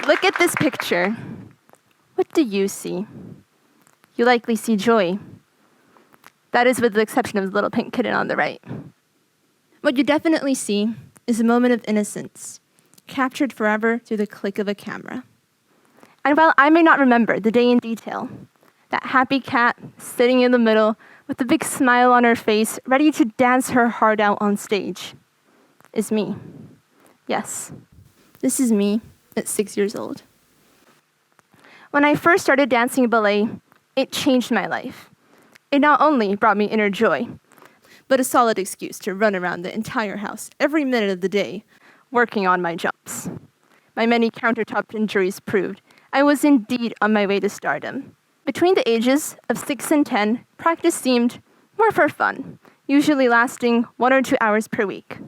Look at this picture. What do you see? You likely see joy. That is with the exception of the little pink kitten on the right. What you definitely see is a moment of innocence, captured forever through the click of a camera. And while I may not remember the day in detail, that happy cat sitting in the middle with a big smile on her face, ready to dance her heart out on stage, is me. Yes, this is me at 6 years old. When I first started dancing ballet, it changed my life. It not only brought me inner joy, but a solid excuse to run around the entire house every minute of the day, working on my jumps. My many countertop injuries proved I was indeed on my way to stardom. Between the ages of 6 and 10, practice seemed more for fun, usually lasting 1 or 2 hours per week.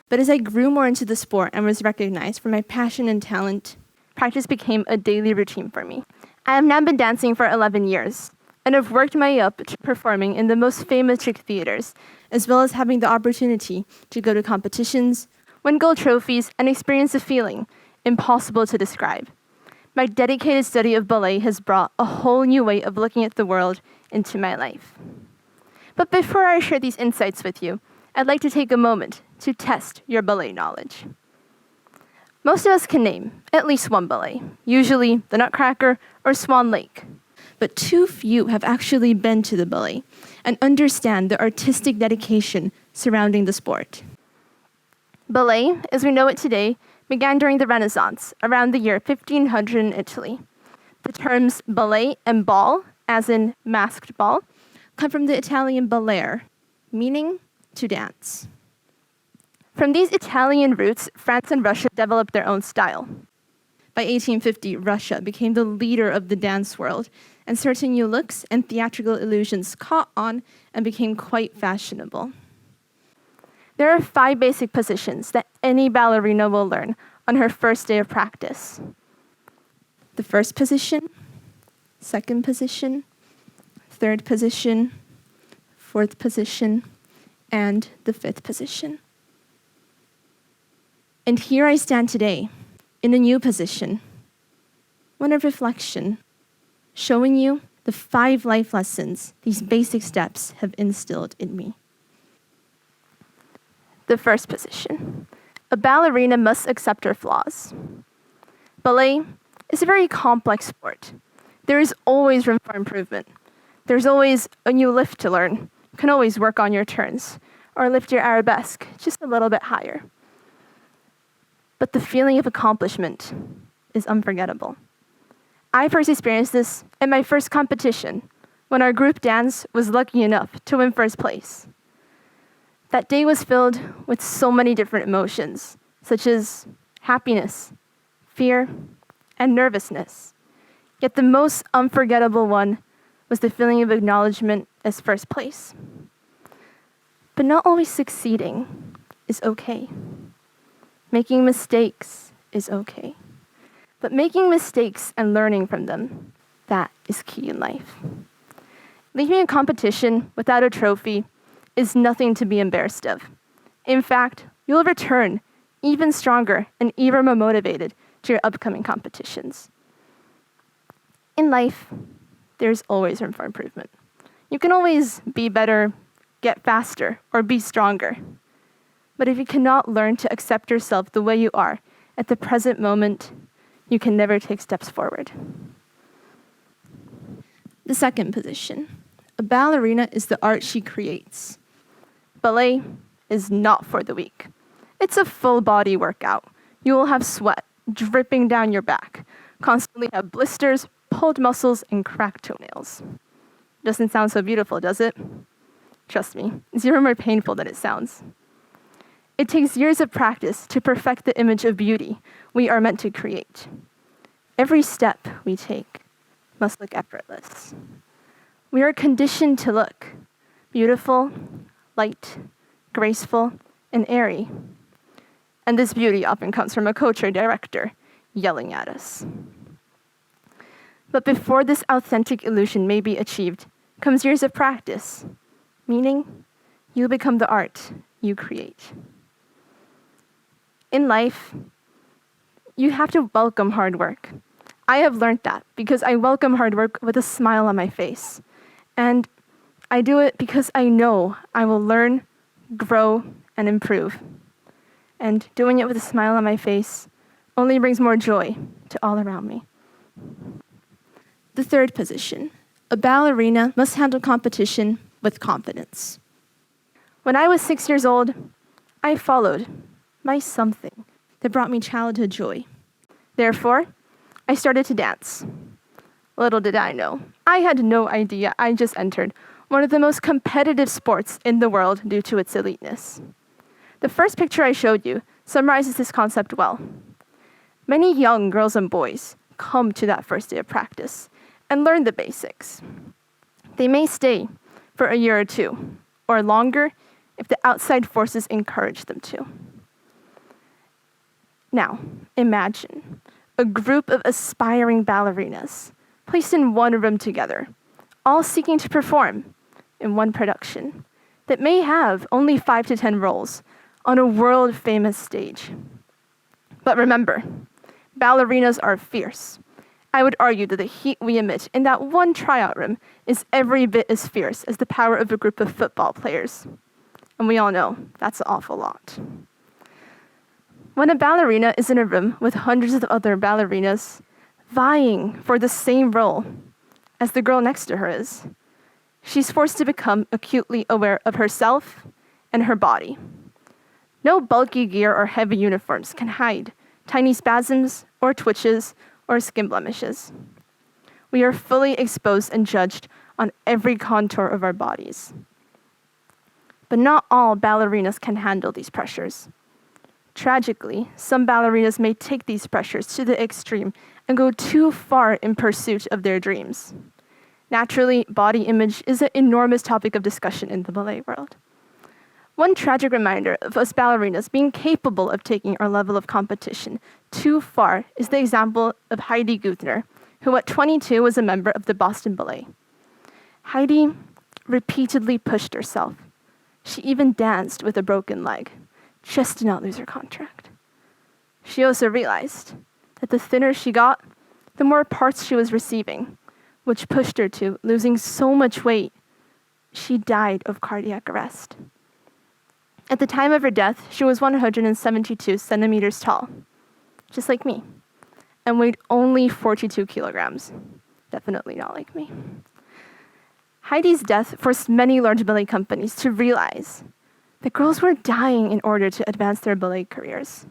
But as I grew more into the sport and was recognized for my passion and talent, practice became a daily routine for me. I have now been dancing for 11 years, and have worked my way up to performing in the most famous chick theaters, as well as having the opportunity to go to competitions, win gold trophies, and experience a feeling impossible to describe. My dedicated study of ballet has brought a whole new way of looking at the world into my life. But before I share these insights with you, I'd like to take a moment to test your ballet knowledge. Most of us can name at least one ballet, usually the Nutcracker or Swan Lake. But too few have actually been to the ballet and understand the artistic dedication surrounding the sport. Ballet, as we know it today, began during the Renaissance, around the year 1500 in Italy. The terms ballet and ball, as in masked ball, come from the Italian ballare, meaning to dance. From these Italian roots, France and Russia developed their own style. By 1850, Russia became the leader of the dance world, and certain new looks and theatrical illusions caught on and became quite fashionable. There are 5 basic positions that any ballerina will learn on her first day of practice. The first position, second position, third position, fourth position, and the 5th position. And here I stand today, in a new position, one of reflection, showing you the 5 life lessons these basic steps have instilled in me. The first position. A ballerina must accept her flaws. Ballet is a very complex sport. There is always room for improvement. There's always a new lift to learn. You can always work on your turns or lift your arabesque just a little bit higher. But the feeling of accomplishment is unforgettable. I first experienced this in my first competition when our group dance was lucky enough to win first place. That day was filled with so many different emotions, such as happiness, fear, and nervousness. Yet the most unforgettable one was the feeling of acknowledgement as first place. But not always succeeding is okay. Making mistakes is okay. But making mistakes and learning from them, that is key in life. Leaving a competition without a trophy is nothing to be embarrassed of. In fact, you'll return even stronger and even more motivated to your upcoming competitions. In life, there's always room for improvement. You can always be better, get faster, or be stronger. But if you cannot learn to accept yourself the way you are at the present moment, you can never take steps forward. The second position. A ballerina is the art she creates. Ballet is not for the weak. It's a full body workout. You will have sweat dripping down your back, constantly have blisters, pulled muscles, and cracked toenails. Doesn't sound so beautiful, does it? Trust me, it's even more painful than it sounds. It takes years of practice to perfect the image of beauty we are meant to create. Every step we take must look effortless. We are conditioned to look beautiful, light, graceful, and airy. And this beauty often comes from a coach or director yelling at us. But before this authentic illusion may be achieved, comes years of practice, meaning you become the art you create. In life, you have to welcome hard work. I have learned that because I welcome hard work with a smile on my face. And I do it because I know I will learn, grow, and improve. And doing it with a smile on my face only brings more joy to all around me. The third position, a ballerina must handle competition with confidence. When I was 6 years old, I followed my something that brought me childhood joy. Therefore, I started to dance. Little did I know, I had no idea I just entered one of the most competitive sports in the world due to its eliteness. The first picture I showed you summarizes this concept well. Many young girls and boys come to that first day of practice and learn the basics. They may stay for a year or two, or longer if the outside forces encourage them to. Now, imagine a group of aspiring ballerinas placed in one room together, all seeking to perform in one production that may have only 5 to 10 roles on a world-famous stage. But remember, ballerinas are fierce. I would argue that the heat we emit in that one tryout room is every bit as fierce as the power of a group of football players. And we all know that's an awful lot. When a ballerina is in a room with hundreds of other ballerinas vying for the same role as the girl next to her is, she's forced to become acutely aware of herself and her body. No bulky gear or heavy uniforms can hide tiny spasms or twitches or skin blemishes. We are fully exposed and judged on every contour of our bodies. But not all ballerinas can handle these pressures. Tragically, some ballerinas may take these pressures to the extreme and go too far in pursuit of their dreams. Naturally, body image is an enormous topic of discussion in the ballet world. One tragic reminder of us ballerinas being capable of taking our level of competition too far is the example of Heidi Guthner, who at 22 was a member of the Boston Ballet. Heidi repeatedly pushed herself. She even danced with a broken leg, just to not lose her contract. She also realized that the thinner she got, the more parts she was receiving, which pushed her to losing so much weight, she died of cardiac arrest. At the time of her death, she was 172 centimeters tall, just like me, and weighed only 42 kilograms. Definitely not like me. Heidi's death forced many large ballet companies to realize that girls were dying in order to advance their ballet careers.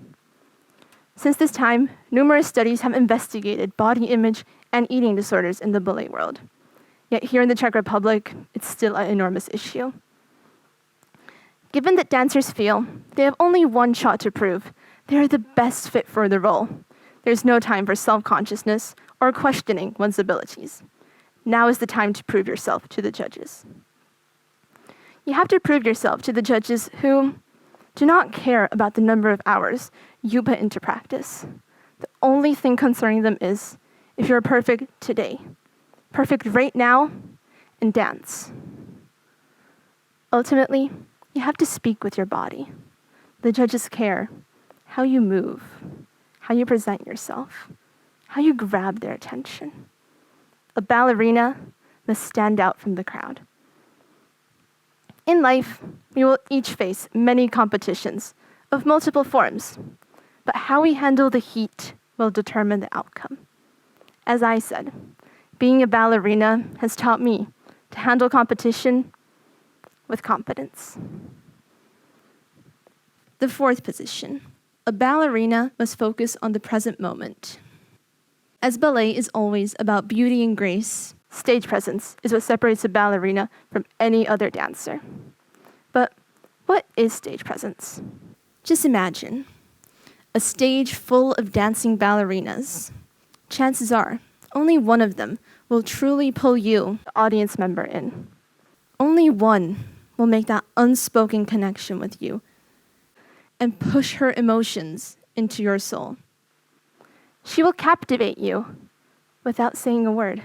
Since this time, numerous studies have investigated body image and eating disorders in the ballet world. Yet here in the Czech Republic, it's still an enormous issue. Given that dancers feel they have only one shot to prove they are the best fit for the role, there's no time for self-consciousness or questioning one's abilities. Now is the time to prove yourself to the judges. You have to prove yourself to the judges who do not care about the number of hours you put into practice. The only thing concerning them is if you're perfect today, perfect right now, and dance. Ultimately, you have to speak with your body. The judges care how you move, how you present yourself, how you grab their attention. A ballerina must stand out from the crowd. In life, we will each face many competitions of multiple forms, but how we handle the heat will determine the outcome. As I said, being a ballerina has taught me to handle competition with confidence. The fourth position, a ballerina must focus on the present moment. As ballet is always about beauty and grace, stage presence is what separates a ballerina from any other dancer. But what is stage presence? Just imagine a stage full of dancing ballerinas. Chances are, only one of them will truly pull you, the audience member, in. Only one will make that unspoken connection with you and push her emotions into your soul. She will captivate you without saying a word.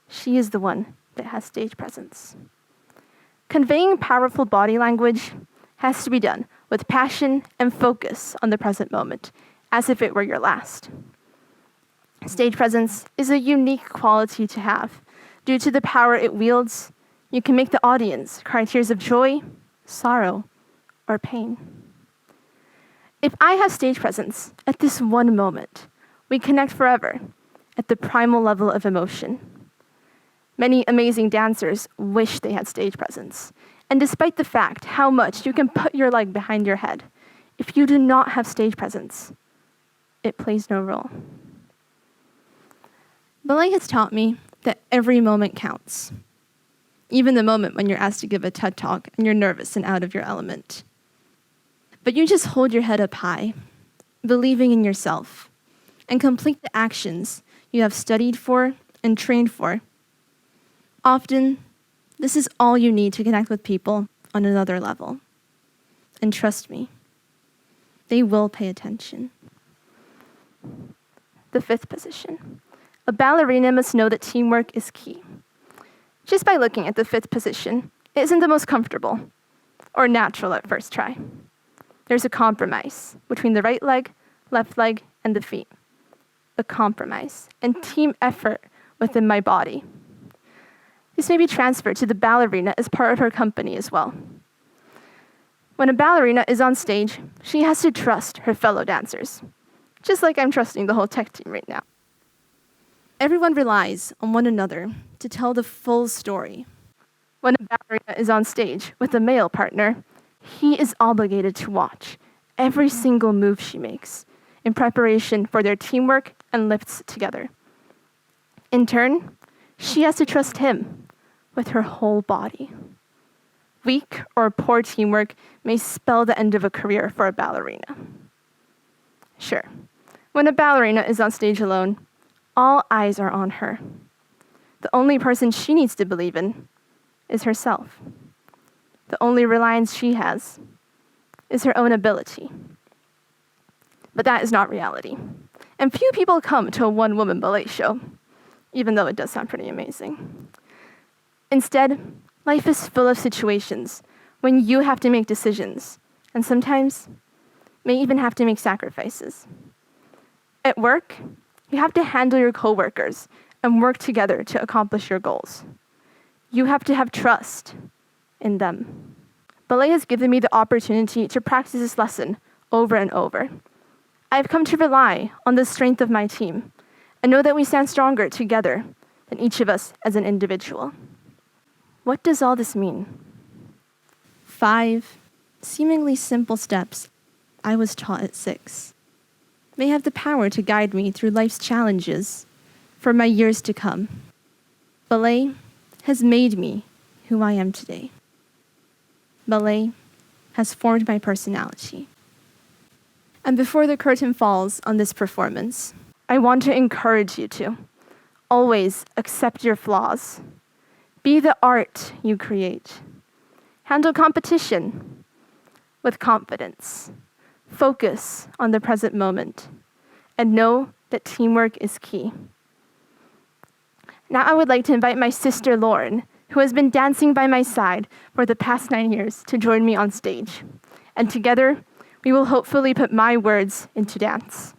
She is the one that has stage presence. Conveying powerful body language has to be done with passion and focus on the present moment, as if it were your last. Stage presence is a unique quality to have. Due to the power it wields, you can make the audience cry tears of joy, sorrow, or pain. If I have stage presence at this one moment, we connect forever at the primal level of emotion. Many amazing dancers wish they had stage presence. And despite the fact how much you can put your leg behind your head, if you do not have stage presence, it plays no role. Ballet has taught me that every moment counts. Even the moment when you're asked to give a TED Talk and you're nervous and out of your element. But you just hold your head up high, believing in yourself, and complete the actions you have studied for and trained for. Often, this is all you need to connect with people on another level. And trust me, they will pay attention. The fifth position. A ballerina must know that teamwork is key. Just by looking at the fifth position, it isn't the most comfortable or natural at first try. There's a compromise between the right leg, left leg, and the feet. A compromise and team effort within my body. This may be transferred to the ballerina as part of her company as well. When a ballerina is on stage, she has to trust her fellow dancers, just like I'm trusting the whole tech team right now. Everyone relies on one another to tell the full story. When a ballerina is on stage with a male partner, he is obligated to watch every single move she makes in preparation for their teamwork and lifts together. In turn, she has to trust him with her whole body. Weak or poor teamwork may spell the end of a career for a ballerina. Sure, when a ballerina is on stage alone, all eyes are on her. The only person she needs to believe in is herself. The only reliance she has is her own ability. But that is not reality. And few people come to a one-woman ballet show, even though it does sound pretty amazing. Instead, life is full of situations when you have to make decisions, and sometimes may even have to make sacrifices. At work, you have to handle your coworkers and work together to accomplish your goals. You have to have trust in them. Ballet has given me the opportunity to practice this lesson over and over. I've come to rely on the strength of my team and know that we stand stronger together than each of us as an individual. What does all this mean? 5 seemingly simple steps I was taught at 6 may have the power to guide me through life's challenges for my years to come. Ballet has made me who I am today. Ballet has formed my personality. And before the curtain falls on this performance, I want to encourage you to always accept your flaws. Be the art you create. Handle competition with confidence. Focus on the present moment. And know that teamwork is key. Now I would like to invite my sister Lauren, who has been dancing by my side for the past 9 years, to join me on stage. And together, we will hopefully put my words into dance.